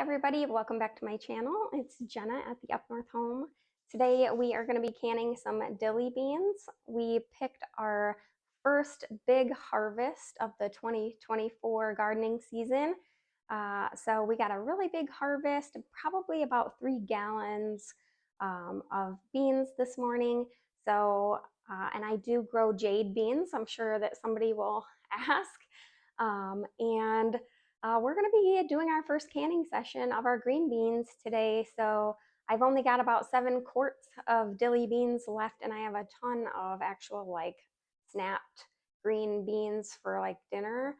everybody, welcome back to my channel. It's Jenna at the Up North Home. Today we are going to be canning some dilly beans. We picked our first big harvest of the 2024 gardening season. So we got a really big harvest, probably about 3 gallons of beans this morning. And I do grow jade beans. I'm sure that somebody will ask. We're going to be doing our first canning session of our green beans today. So I've only got about 7 quarts of dilly beans left, and I have a ton of actual like snapped green beans for like dinner.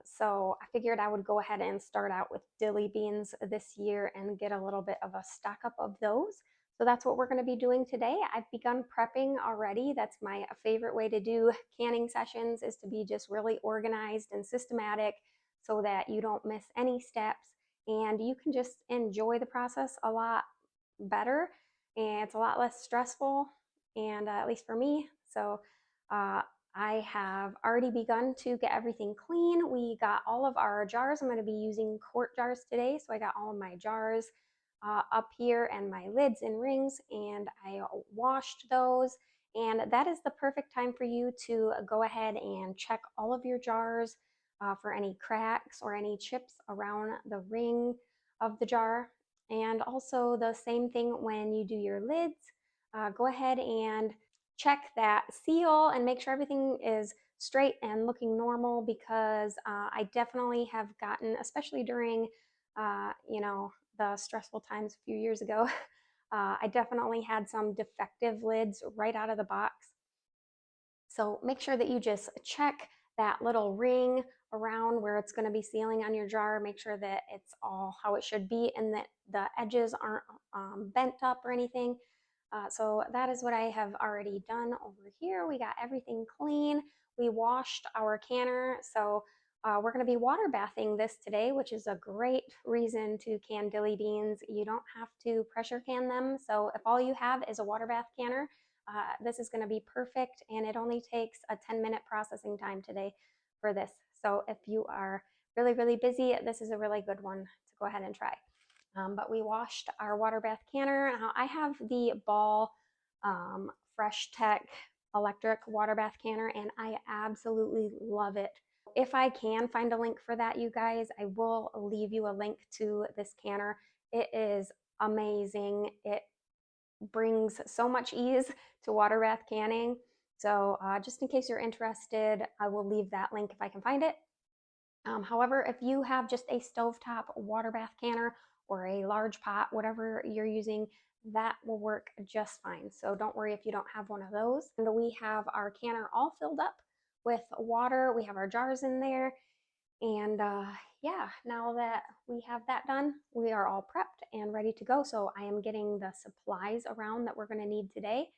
So I figured I would go ahead and start out with dilly beans this year and get a little bit of a stock up of those. So that's what we're going to be doing today. I've begun prepping already. That's my favorite way to do canning sessions, is to be just really organized and systematic so that you don't miss any steps and you can just enjoy the process a lot better, and it's a lot less stressful, and at least for me. So I have already begun to get everything clean. We got all of our jars. I'm going to be using quart jars today, so I got all of my jars up here and my lids and rings, and I washed those. And that is the perfect time for you to go ahead and check all of your jars for any cracks or any chips around the ring of the jar. And also the same thing when you do your lids. Go ahead and check that seal and make sure everything is straight and looking normal, because I definitely have gotten, especially during the stressful times a few years ago, I definitely had some defective lids right out of the box. So make sure that you just check that little ring around where it's going to be sealing on your jar. Make sure that it's all how it should be and that the edges aren't bent up or anything. So that is what I have already done over here. We got everything clean. We washed our canner. So we're going to be water bathing this today, which is a great reason to can dilly beans. You don't have to pressure can them. So if all you have is a water bath canner, this is going to be perfect, and it only takes a 10-minute processing time today for this. So if you are really, really busy, this is a really good one to go ahead and try. But we washed our water bath canner. Now I have the Ball Fresh Tech electric water bath canner, and I absolutely love it. If I can find a link for that, you guys, I will leave you a link to this canner. It is amazing. It brings so much ease to water bath canning. So just in case you're interested, I will leave that link if I can find it. However, if you have just a stovetop water bath canner or a large pot, whatever you're using, that will work just fine. So don't worry if you don't have one of those. And we have our canner all filled up with water. We have our jars in there. And yeah, now that we have that done, we are all prepped and ready to go. So I am getting the supplies around that we're going to need today,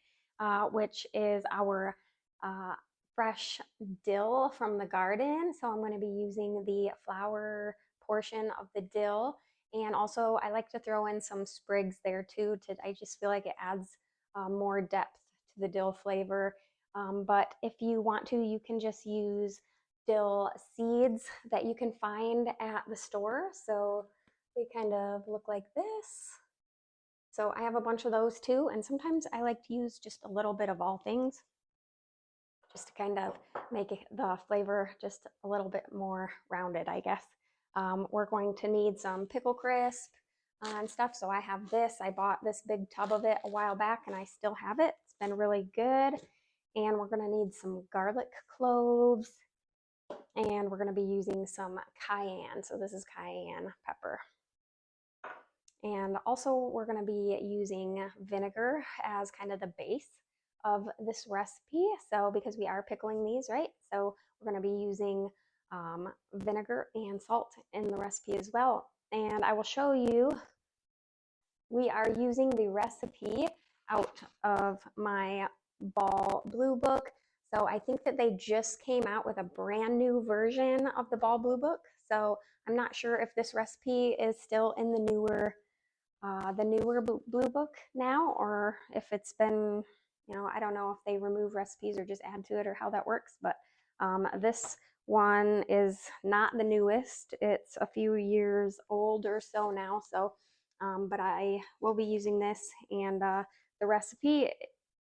which is our fresh dill from the garden. So I'm going to be using the flower portion of the dill. And also I like to throw in some sprigs there too. I just feel like it adds more depth to the dill flavor. But if you want to, you can just use dill seeds that you can find at the store. So they kind of look like this. So I have a bunch of those too. And sometimes I like to use just a little bit of all things, just to kind of make the flavor just a little bit more rounded, I guess. We're going to need some pickle crisp and stuff. So I have this. I bought this big tub of it a while back, and I still have it. It's been really good. And we're going to need some garlic cloves, and we're going to be using some cayenne. So this is cayenne pepper. And also we're going to be using vinegar as kind of the base of this recipe. So because we are pickling these, right? So we're going to be using vinegar and salt in the recipe as well. And I will show you, we are using the recipe out of my Ball Blue Book. So I think that they just came out with a brand new version of the Ball Blue Book. So I'm not sure if this recipe is still in the newer Blue Book now, or if it's been, I don't know if they remove recipes or just add to it or how that works. But this one is not the newest. It's a few years old or so now. So, but I will be using this, and the recipe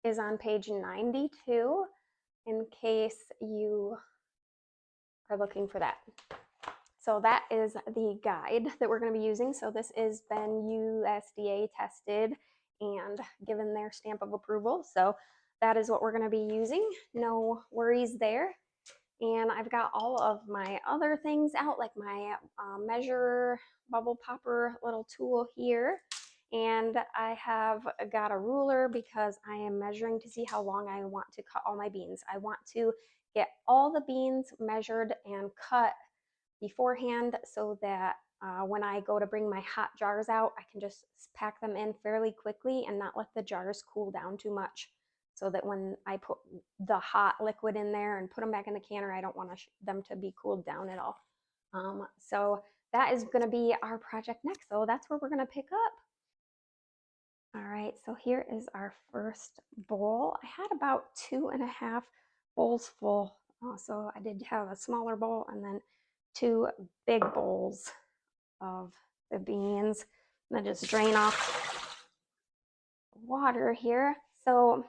is on page 92 in case you are looking for that. So that is the guide that we're going to be using. So this has been USDA tested and given their stamp of approval. So that is what we're going to be using. No worries there. And I've got all of my other things out, like my measure bubble popper little tool here. And I have got a ruler because I am measuring to see how long I want to cut all my beans. I want to get all the beans measured and cut beforehand so that when I go to bring my hot jars out, I can just pack them in fairly quickly and not let the jars cool down too much, so that when I put the hot liquid in there and put them back in the canner, I don't want them to be cooled down at all. So that is going to be our project next. So that's where we're going to pick up. All right, so here is our first bowl. I had about 2.5 bowls full. So I did have a smaller bowl and then 2 big bowls of the beans. And then just drain off water here. So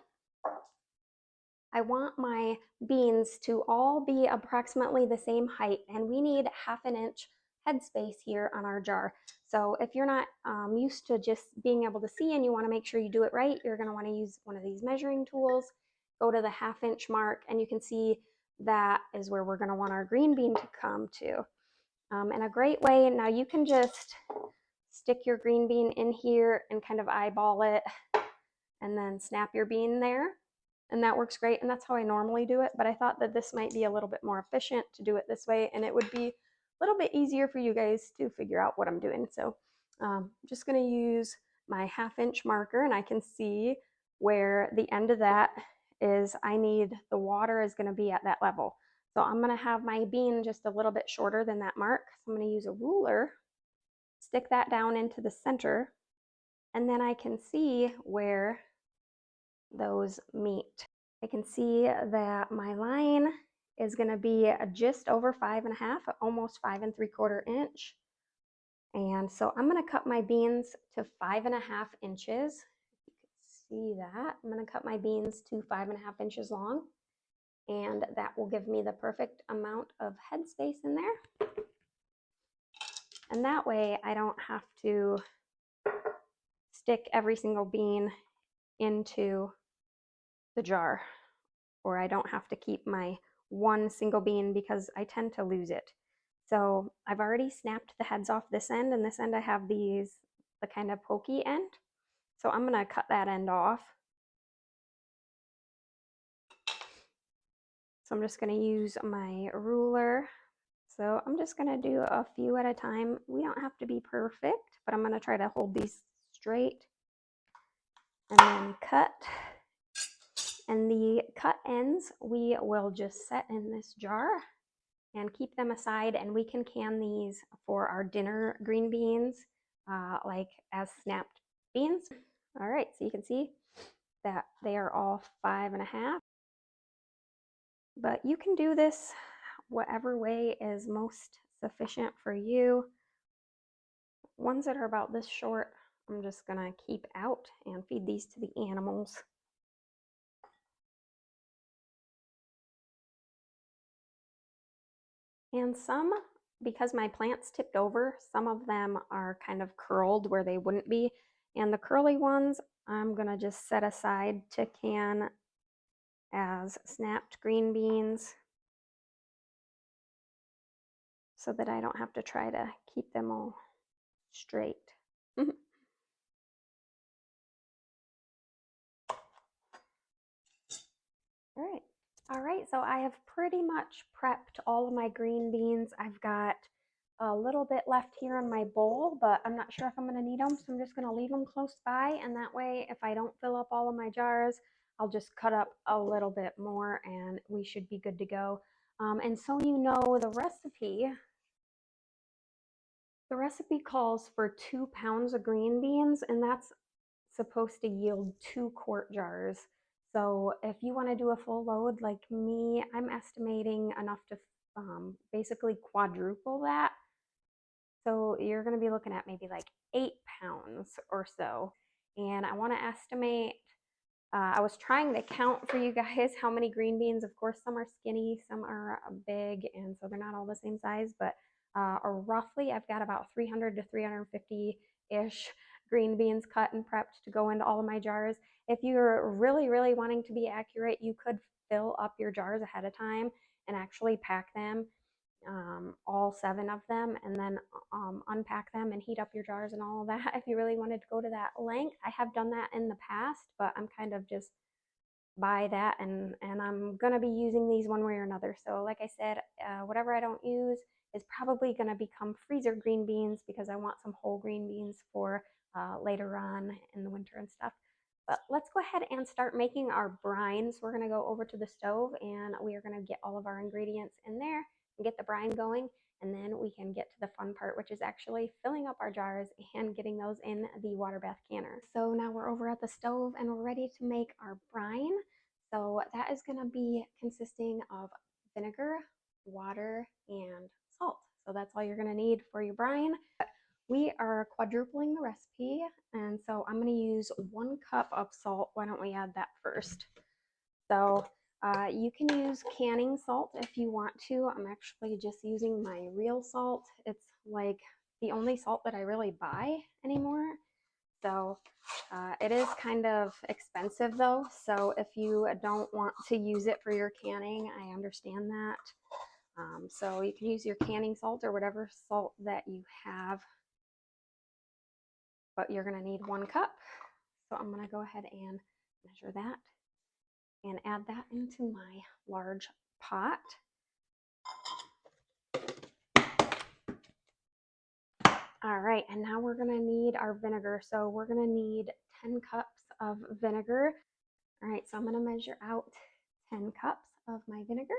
I want my beans to all be approximately the same height, and we need 1/2 inch headspace here on our jar. So if you're not used to just being able to see and you want to make sure you do it right, you're going to want to use one of these measuring tools. Go to the 1/2 inch mark, and you can see that is where we're going to want our green bean to come to. And a great way, now you can just stick your green bean in here and kind of eyeball it and then snap your bean there. And that works great. And that's how I normally do it. But I thought that this might be a little bit more efficient to do it this way. And it would be a little bit easier for you guys to figure out what I'm doing. So I'm just going to use my 1/2 inch marker, and I can see where the end of that is. I need the water is going to be at that level. So I'm going to have my bean just a little bit shorter than that mark. So I'm going to use a ruler, stick that down into the center, and then I can see where those meet. I can see that my line is going to be just over 5.5, almost 5 3/4 inch. And so I'm going to cut my beans to 5.5 inches. You can see that. I'm going to cut my beans to 5.5 inches long, and that will give me the perfect amount of headspace in there. And that way I don't have to stick every single bean into the jar, or I don't have to keep my one single bean because I tend to lose it. So I've already snapped the heads off this end, and this end I have the kind of pokey end. So I'm going to cut that end off. So I'm just going to use my ruler. So I'm just going to do a few at a time. We don't have to be perfect, but I'm going to try to hold these straight and then cut. And the cut ends we will just set in this jar and keep them aside, and we can can these for our dinner green beans, like as snapped beans. All right, so you can see that they are all 5.5. But you can do this whatever way is most sufficient for you. Ones that are about this short, I'm just gonna keep out and feed these to the animals. And some, because my plants tipped over, some of them are kind of curled where they wouldn't be. And the curly ones, I'm gonna just set aside to can as snapped green beans so that I don't have to try to keep them all straight. All right. All right, so I have pretty much prepped all of my green beans. I've got a little bit left here in my bowl, but I'm not sure if I'm going to need them, so I'm just going to leave them close by, and that way if I don't fill up all of my jars, I'll just cut up a little bit more and we should be good to go. And so you know, the recipe calls for 2 pounds of green beans, and that's supposed to yield 2-quart jars. So if you want to do a full load like me, I'm estimating enough to basically quadruple that. So you're going to be looking at maybe like 8 pounds or so. And I want to estimate, I was trying to count for you guys how many green beans. Of course, some are skinny, some are big, and so they're not all the same size, but roughly I've got about 300 to 350-ish green beans cut and prepped to go into all of my jars. If you're really, really wanting to be accurate, you could fill up your jars ahead of time and actually pack them, all 7 of them, and then unpack them and heat up your jars and all of that if you really wanted to go to that length. I have done that in the past, but I'm kind of just by that, and I'm gonna be using these one way or another. So like I said, whatever I don't use is probably gonna become freezer green beans because I want some whole green beans for later on in the winter and stuff. But let's go ahead and start making our brine. So we're gonna go over to the stove and we are gonna get all of our ingredients in there and get the brine going. And then we can get to the fun part, which is actually filling up our jars and getting those in the water bath canner. So now we're over at the stove and we're ready to make our brine. So that is going to be consisting of vinegar, water, and salt. So that's all you're going to need for your brine. We are quadrupling the recipe, and so I'm going to use 1 cup of salt. Why don't we add that first? So you can use canning salt if you want to. I'm actually just using my real salt. It's like the only salt that I really buy anymore. So it is kind of expensive though. So if you don't want to use it for your canning, I understand that. So you can use your canning salt or whatever salt that you have, but you're going to need 1 cup. So I'm going to go ahead and measure that and add that into my large pot. All right, and now we're gonna need our vinegar. So we're gonna need 10 cups of vinegar. All right, so I'm gonna measure out 10 cups of my vinegar.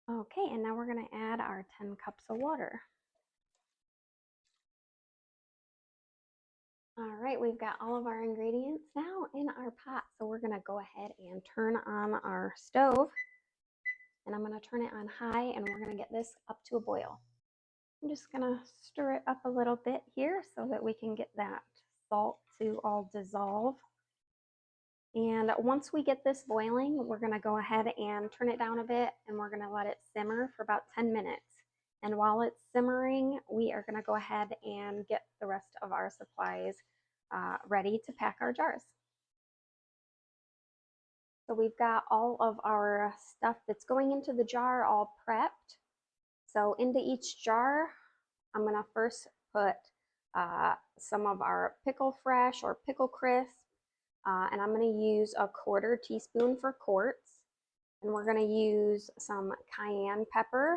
Okay, and now we're gonna add our 10 cups of water. All right, we've got all of our ingredients now in our pot. So we're gonna go ahead and turn on our stove, and I'm gonna turn it on high, and we're gonna get this up to a boil. I'm just gonna stir it up a little bit here so that we can get that salt to all dissolve. And once we get this boiling, we're gonna go ahead and turn it down a bit and we're gonna let it simmer for about 10 minutes. And while it's simmering, we are gonna go ahead and get the rest of our supplies ready to pack our jars. So we've got all of our stuff that's going into the jar all prepped. So into each jar, I'm gonna first put some of our pickle fresh or pickle crisp, and I'm going to use a 1/4 teaspoon for quarts, and we're going to use some cayenne pepper,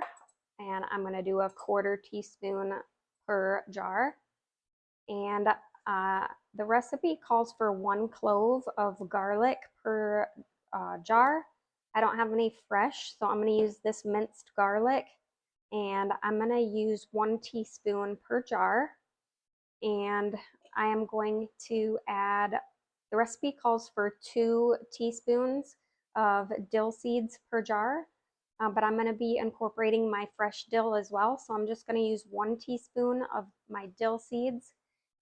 and I'm going to do a 1/4 teaspoon per jar. And the recipe calls for 1 clove of garlic per jar. I don't have any fresh, so I'm going to use this minced garlic, and I'm going to use 1 teaspoon per jar. And I am going to add, the recipe calls for 2 teaspoons of dill seeds per jar, but I'm going to be incorporating my fresh dill as well. So I'm just going to use 1 teaspoon of my dill seeds,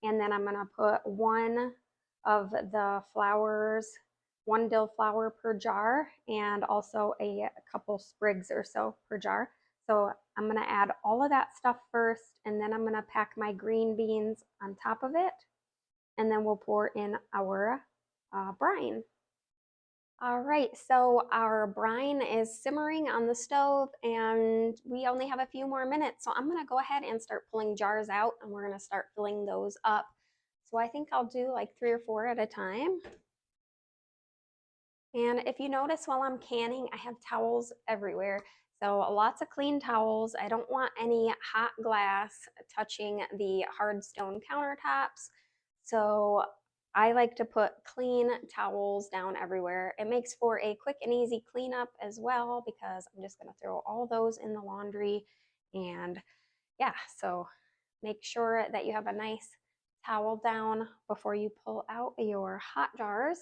and then I'm going to put 1 of the flowers, 1 dill flower per jar, and also a couple sprigs or so per jar. So I'm going to add all of that stuff first, and then I'm going to pack my green beans on top of it, and then we'll pour in our brine. All right, so our brine is simmering on the stove, and we only have a few more minutes. So I'm going to go ahead and start pulling jars out, and we're going to start filling those up. So I think I'll do like 3 or 4 at a time. And if you notice while I'm canning, I have towels everywhere. So lots of clean towels. I don't want any hot glass touching the hard stone countertops. So I like to put clean towels down everywhere. It makes for a quick and easy cleanup as well because I'm just going to throw all those in the laundry. And yeah, so make sure that you have a nice towel down before you pull out your hot jars.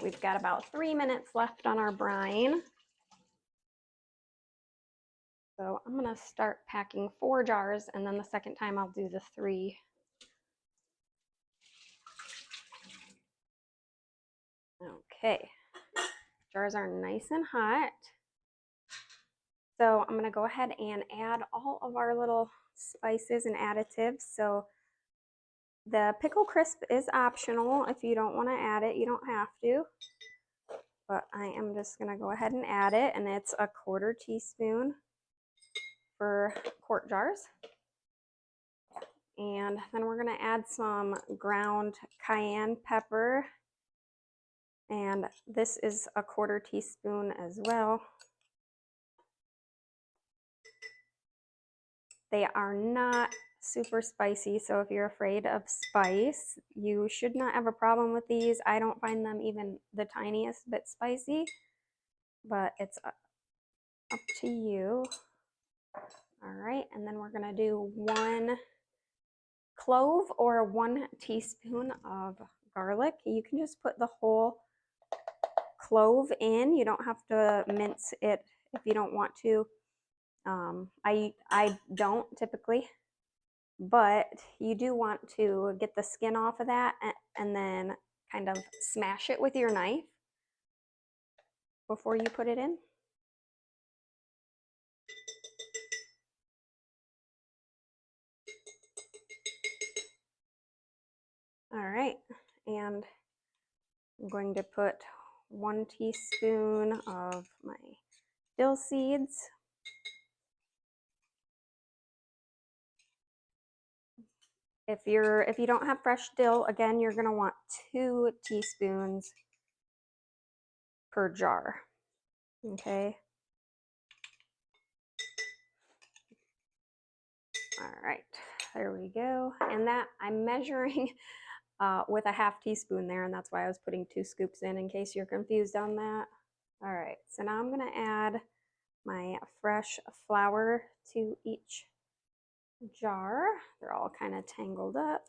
We've got about 3 minutes left on our brine. So I'm gonna start packing 4 jars, and then the second time I'll do the 3. Okay, jars are nice and hot. So I'm gonna go ahead and add all of our little spices and additives. So the pickle crisp is optional. If you don't wanna add it, you don't have to. But I am just gonna go ahead and add it, and it's a 1/4 teaspoon for quart jars. And then we're gonna add some ground cayenne pepper. And this is a 1/4 teaspoon as well. They are not super spicy, so if you're afraid of spice, you should not have a problem with these. I don't find them even the tiniest bit spicy, but it's up to you. All right, and then we're gonna do 1 clove or 1 teaspoon of garlic. You can just put the whole clove in. You don't have to mince it if you don't want to. I don't typically, but you do want to get the skin off of that and then kind of smash it with your knife before you put it in. All right, and I'm going to put 1 teaspoon of my dill seeds. If you don't have fresh dill, again, you're going to want 2 teaspoons per jar. Okay. All right, there we go. And that I'm measuring with a 1/2 teaspoon there, and that's why I was putting 2 scoops in case you're confused on that. All right, so now I'm gonna add my fresh flour to each jar. They're all kind of tangled up.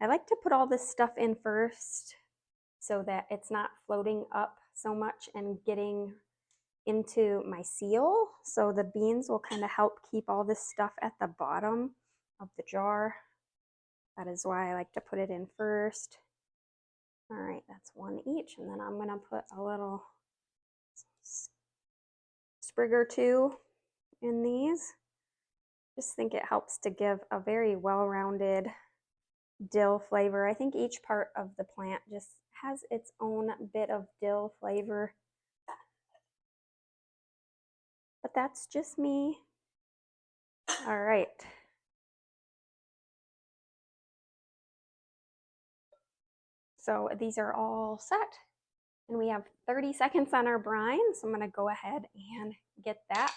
I like to put all this stuff in first so that it's not floating up so much and getting into my seal. So the beans will kind of help keep all this stuff at the bottom of the jar. That is why I like to put it in first. All right, that's 1 each. And then I'm gonna put a little sprig or 2 in these. Just think it helps to give a very well-rounded dill flavor. I think each part of the plant just has its own bit of dill flavor. But that's just me. All right. So these are all set. And we have 30 seconds on our brine. So I'm gonna go ahead and get that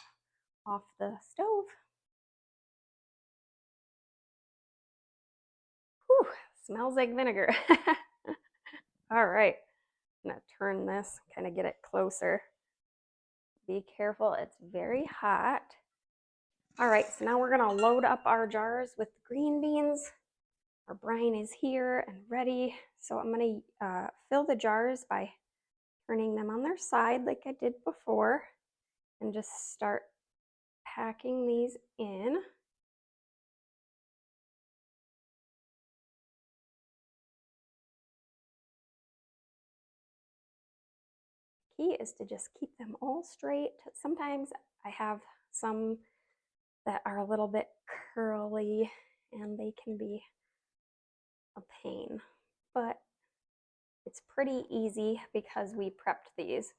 off the stove. Whew, smells like vinegar. All right, I'm gonna turn this, kind of get it closer. Be careful, it's very hot. All right, so now we're gonna load up our jars with green beans. Our brine is here and ready. So I'm gonna fill the jars by turning them on their side like I did before and just start packing these in. Key is to just keep them all straight. Sometimes I have some that are a little bit curly and they can be a pain, but It's pretty easy because we prepped these.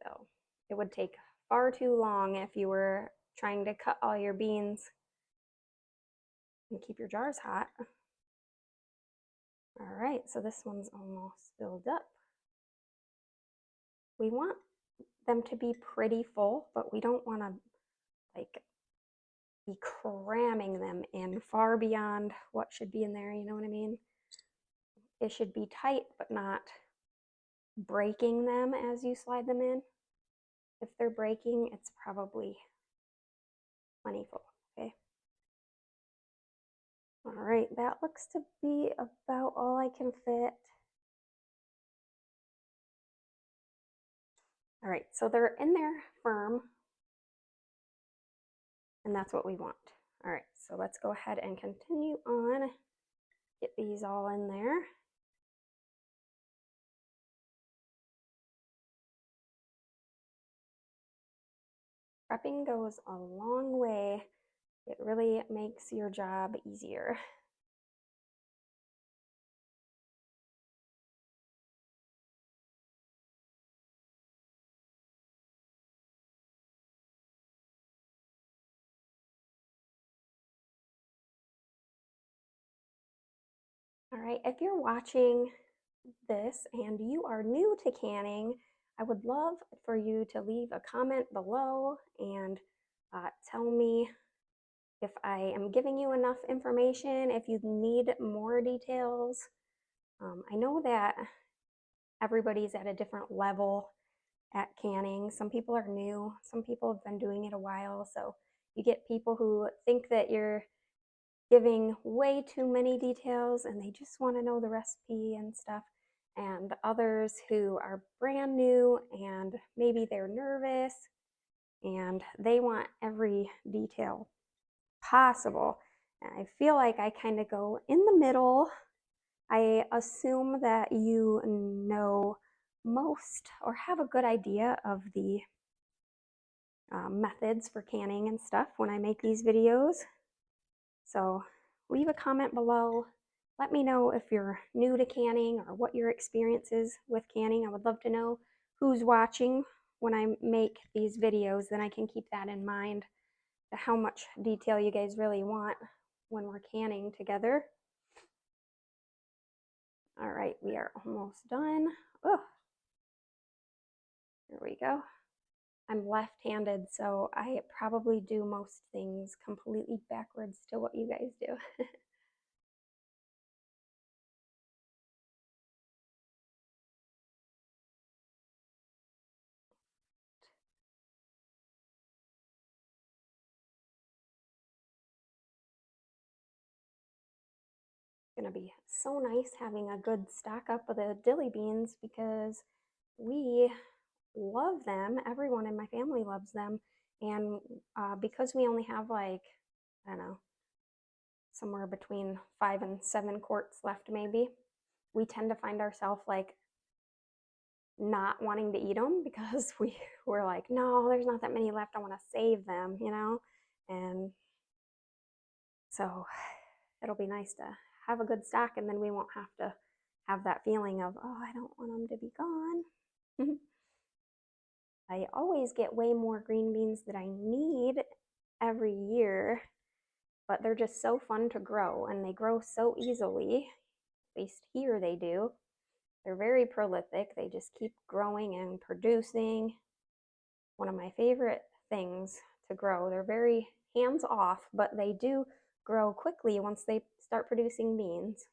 So it would take far too long if you were trying to cut all your beans and keep your jars hot. All right, so this one's almost filled up. We want them to be pretty full, but we don't want to like be cramming them in far beyond what should be in there, you know what I mean? It should be tight, but not breaking them as you slide them in. If they're breaking, it's probably plenty full, okay? All right, that looks to be about all I can fit. All right, so they're in there firm, and that's what we want. All right, so let's go ahead and continue on. Get these all in there. Prepping goes a long way. It really makes your job easier. All right, if you're watching this and you are new to canning, I would love for you to leave a comment below and tell me if I am giving you enough information, if you need more details. I know that everybody's at a different level at canning. Some people are new, some people have been doing it a while, so you get people who think that you're giving way too many details and they just want to know the recipe and stuff, and others who are brand new and maybe they're nervous and they want every detail possible. And I feel like I kind of go in the middle. I assume that you know most or have a good idea of the methods for canning and stuff when I make these videos. So leave a comment below. Let me know if you're new to canning or what your experience is with canning. I would love to know who's watching when I make these videos. Then I can keep that in mind, how much detail you guys really want when we're canning together. All right, we are almost done. Oh, there we go. I'm left-handed, so I probably do most things completely backwards to what you guys do. Going to be so nice having a good stock up of the dilly beans because we love them. Everyone in my family loves them. And because we only have like, I don't know, somewhere between 5 and 7 quarts left maybe, we tend to find ourselves like not wanting to eat them because we're like, no, there's not that many left. I want to save them, you know? And so it'll be nice to have a good stock, and then we won't have to have that feeling of, oh, I don't want them to be gone. I always get way more green beans than I need every year, but they're just so fun to grow and they grow so easily. At least here they do. They're very prolific. They just keep growing and producing. One of my favorite things to grow. They're very hands off, but they do grow quickly once they start producing beans.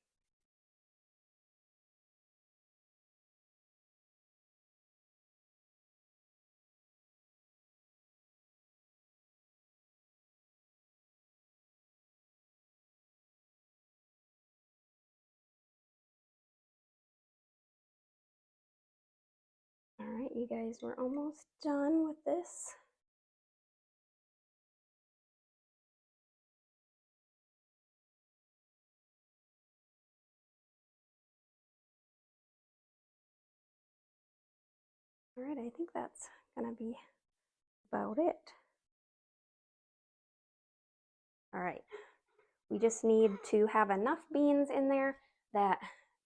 All right, you guys, we're almost done with this. All right, I think that's gonna be about it. All right, we just need to have enough beans in there that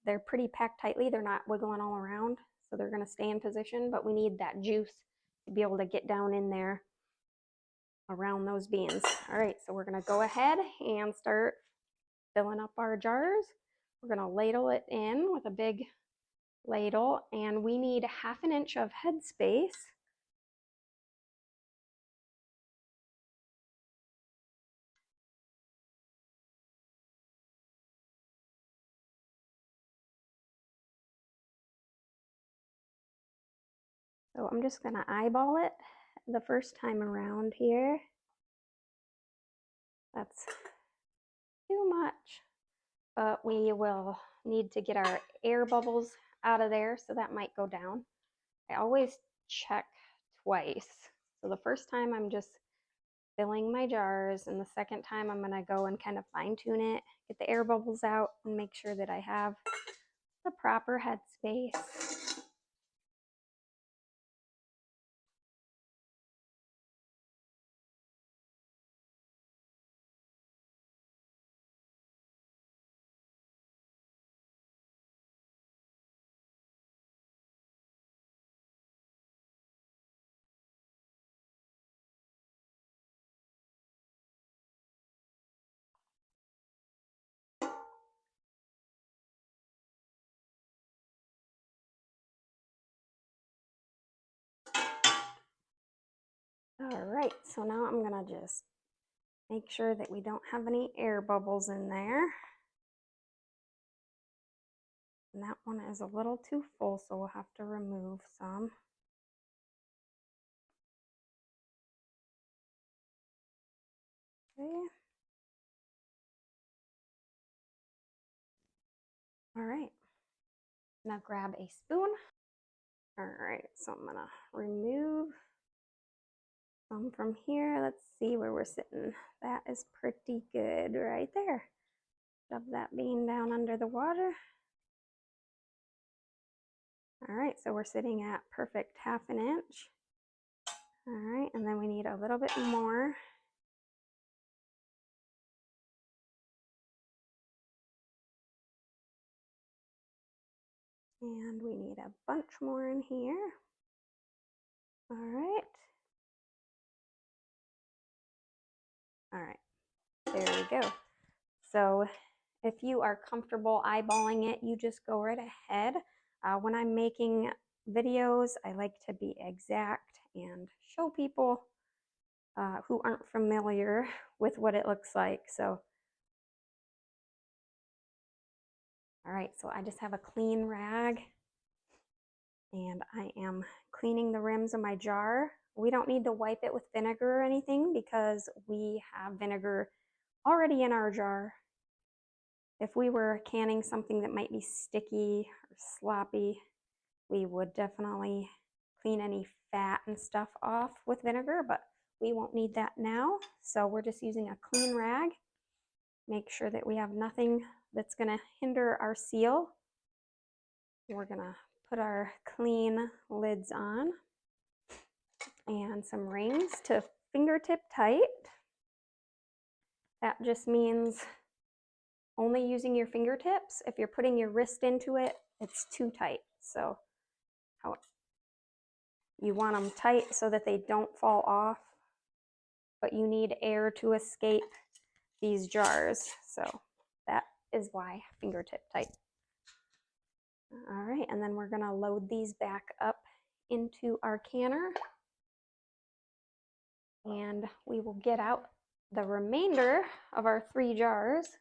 they're pretty packed tightly. They're not wiggling all around, so they're going to stay in position, but we need that juice to be able to get down in there around those beans. All right, so we're going to go ahead and start filling up our jars. We're going to ladle it in with a big ladle, and we need 1/2 inch of head space. So I'm just going to eyeball it the first time around here. That's too much, but we will need to get our air bubbles out of there, so that might go down. I always check twice. So the first time I'm just filling my jars, and the second time I'm going to go and kind of fine tune it, get the air bubbles out, and make sure that I have the proper head space. All right, so now I'm going to just make sure that we don't have any air bubbles in there. And that one is a little too full, so we'll have to remove some. Okay. All right. Now grab a spoon. All right, so I'm gonna remove some from here. Let's see where we're sitting. That is pretty good right there. Shove that bean down under the water. All right, so we're sitting at perfect 1/2 inch. All right, and then we need a little bit more. And we need a bunch more in here. All right. All right, there we go. So if you are comfortable eyeballing it, you just go right ahead. When I'm making videos, I like to be exact and show people who aren't familiar with what it looks like. So, all right, so I just have a clean rag, and I am cleaning the rims of my jar. We don't need to wipe it with vinegar or anything because we have vinegar already in our jar. If we were canning something that might be sticky or sloppy, we would definitely clean any fat and stuff off with vinegar, but we won't need that now. So we're just using a clean rag. Make sure that we have nothing that's going to hinder our seal. We're going to put our clean lids on and some rings to fingertip tight. That just means only using your fingertips. If you're putting your wrist into it, it's too tight. So you want them tight so that they don't fall off, but you need air to escape these jars. So that is why fingertip tight. All right, and then we're gonna load these back up into our canner, and we will get out the remainder of our 3 jars.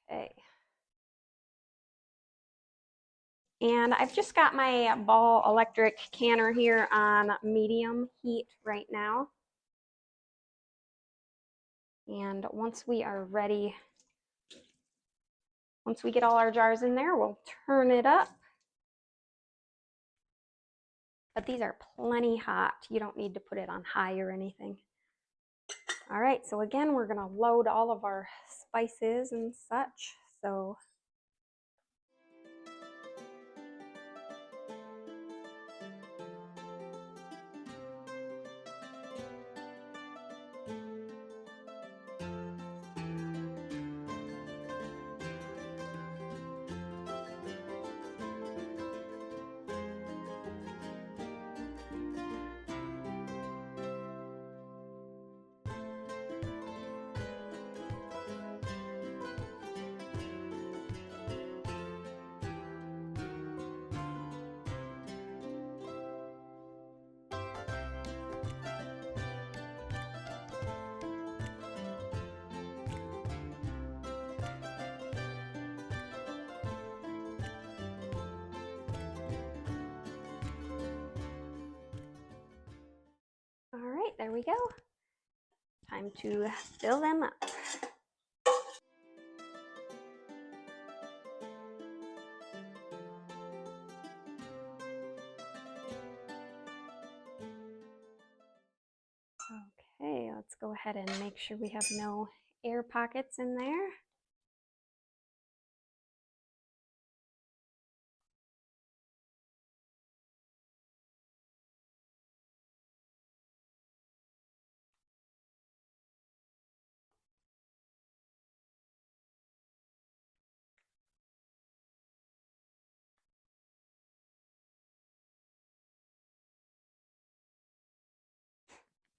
Okay. And I've just got my Ball electric canner here on medium heat right now. And once we are ready, once we get all our jars in there, we'll turn it up. but these are plenty hot. You don't need to put it on high or anything. All right, so again, we're gonna load all of our spices and such. So all right, there we go. Time to fill them up. Okay, let's go ahead and make sure we have no air pockets in there.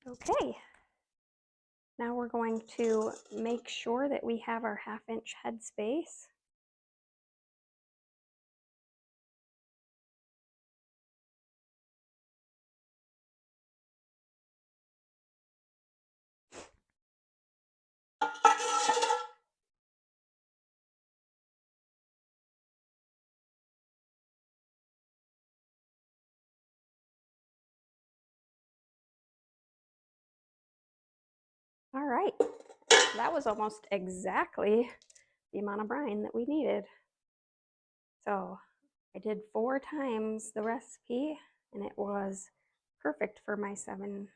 Okay, now we're going to make sure that we have our 1/2 inch headspace. All right, that was almost exactly the amount of brine that we needed. So I did 4 times the recipe and it was perfect for my 7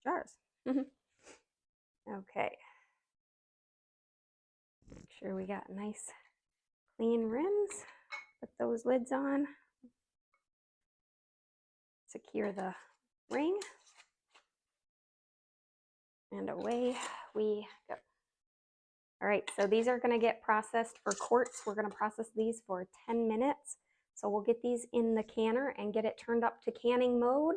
jars. Okay, make sure we got nice clean rims. Put those lids on. Secure the ring. And away we go. All right, so these are gonna get processed for quarts. We're gonna process these for 10 minutes. So we'll get these in the canner and get it turned up to canning mode.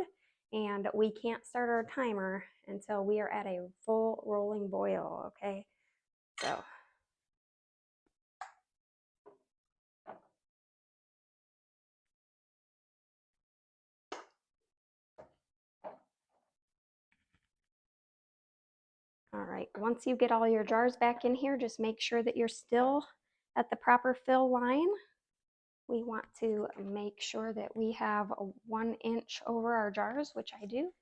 And we can't start our timer until we are at a full rolling boil, okay? So. All right, once you get all your jars back in here, just make sure that you're still at the proper fill line. We want to make sure that we have 1 inch over our jars, which I do.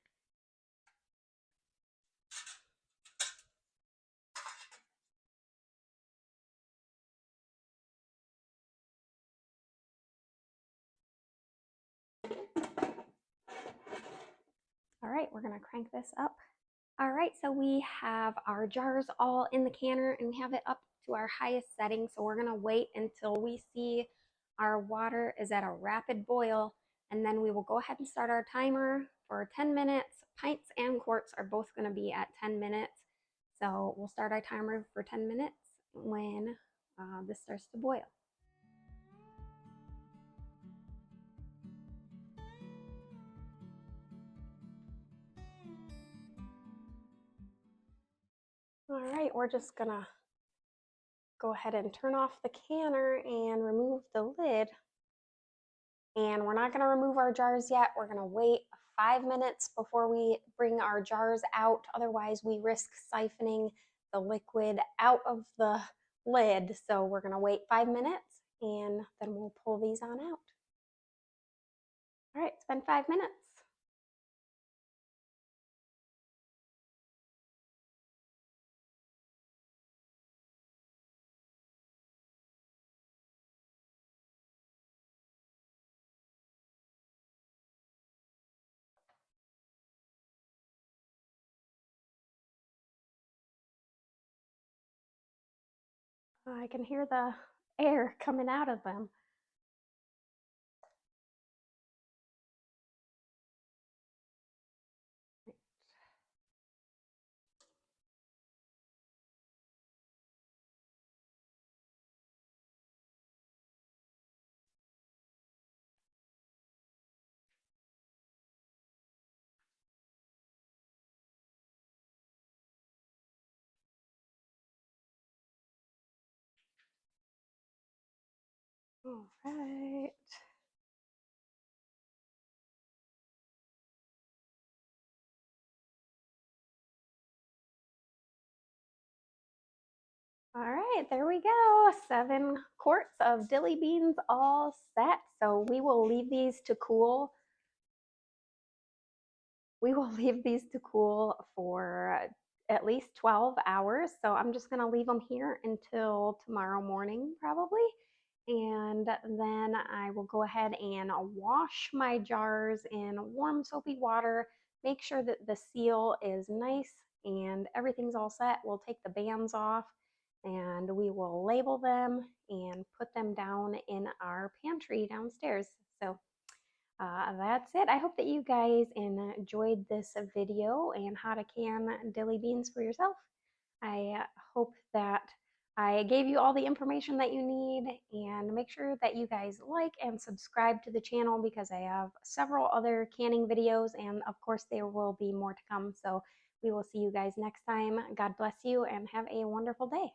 All right, we're gonna crank this up. All right, so we have our jars all in the canner and we have it up to our highest setting. So we're gonna wait until we see our water is at a rapid boil, and then we will go ahead and start our timer for 10 minutes. Pints and quarts are both gonna be at 10 minutes. So we'll start our timer for 10 minutes when this starts to boil. All right, we're just gonna go ahead and turn off the canner and remove the lid. And we're not gonna remove our jars yet. We're gonna wait 5 minutes before we bring our jars out. Otherwise, we risk siphoning the liquid out of the lid. So we're gonna wait 5 minutes and then we'll pull these on out. All right, it's been 5 minutes. I can hear the air coming out of them. All right. All right, there we go. 7 quarts of dilly beans all set. So we will leave these to cool. We will leave these to cool for at least 12 hours. So I'm just going to leave them here until tomorrow morning, probably. And then I will go ahead and wash my jars in warm soapy water. Make sure that the seal is nice and everything's all set. We'll take the bands off and we will label them and put them down in our pantry downstairs. So that's it. I hope that you guys enjoyed this video and how to can dilly beans for yourself. I hope that I gave you all the information that you need, and make sure that you guys like and subscribe to the channel because I have several other canning videos, and of course there will be more to come. So we will see you guys next time. God bless you and have a wonderful day.